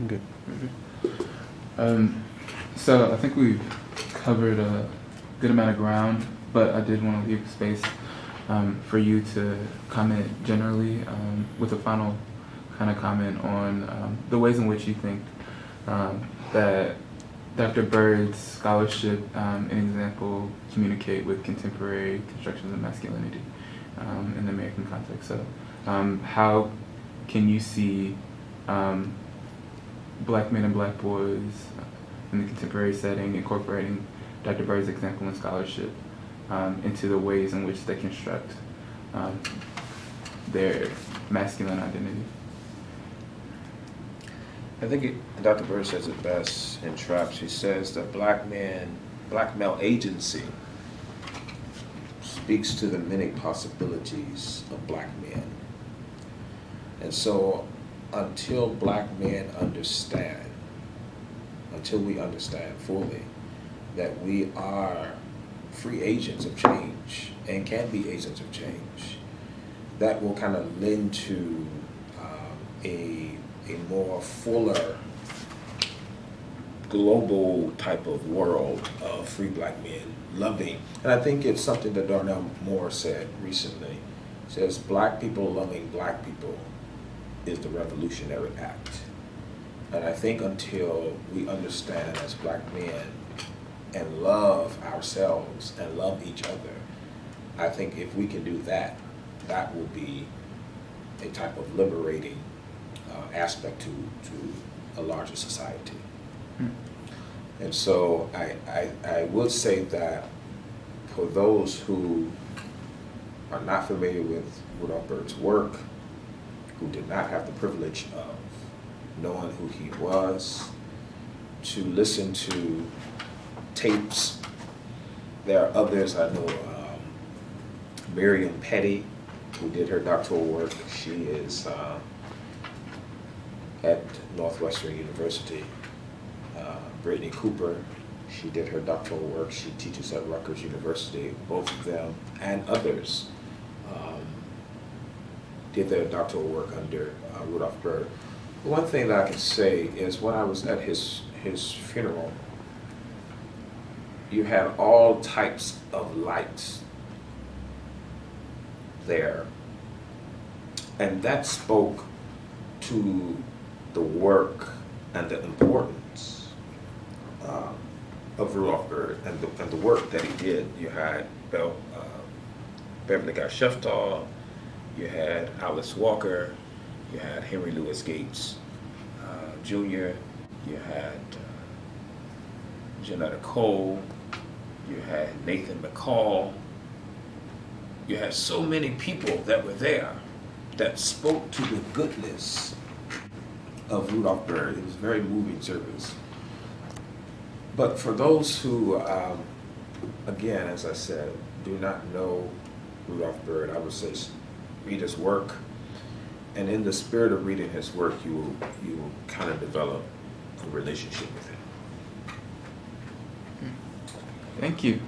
I'm good. So I think we've covered a good amount of ground, but I did want to leave space for you to comment generally with a final kind of comment on the ways in which you think that Dr. Bird's scholarship and example communicate with contemporary constructions of masculinity in the American context. So how can you see black men and black boys in the contemporary setting incorporating Dr. Bird's example and scholarship into the ways in which they construct their masculine identity? I think Dr. Bird says it best in Traps. She says that black male agency speaks to the many possibilities of black men. And so until black men understand, until we understand fully that we are free agents of change and can be agents of change, that will kind of lend to a more fuller global type of world of free black men loving. And I think it's something that Darnell Moore said recently. He says black people loving black people is the revolutionary act. And I think until we understand as black men and love ourselves and love each other, I think if we can do that, that will be a type of liberating aspect to a larger society. And so I would say that for those who are not familiar with Rudolph Bird's work, who did not have the privilege of knowing who he was, to listen to tapes. There are others I know, Miriam Petty, who did her doctoral work. She is at Northwestern University. Brittany Cooper, she did her doctoral work. She teaches at Rutgers University. Both of them and others did their doctoral work under Rudolph Bird. One thing that I can say is when I was at his funeral, you had all types of lights there, and that spoke to the work and the importance of Rudolph Bird and the work that he did. You had Beverly Guy Sheftall, you had Alice Walker, you had Henry Louis Gates Jr., you had Janetta Cole, you had Nathan McCall. You had so many people that were there that spoke to the goodness of Rudolph Bird. It was a very moving service. But for those who, again, as I said, do not know Rudolph Bird, I would say read his work. And in the spirit of reading his work, you will kind of develop a relationship with him. Thank you.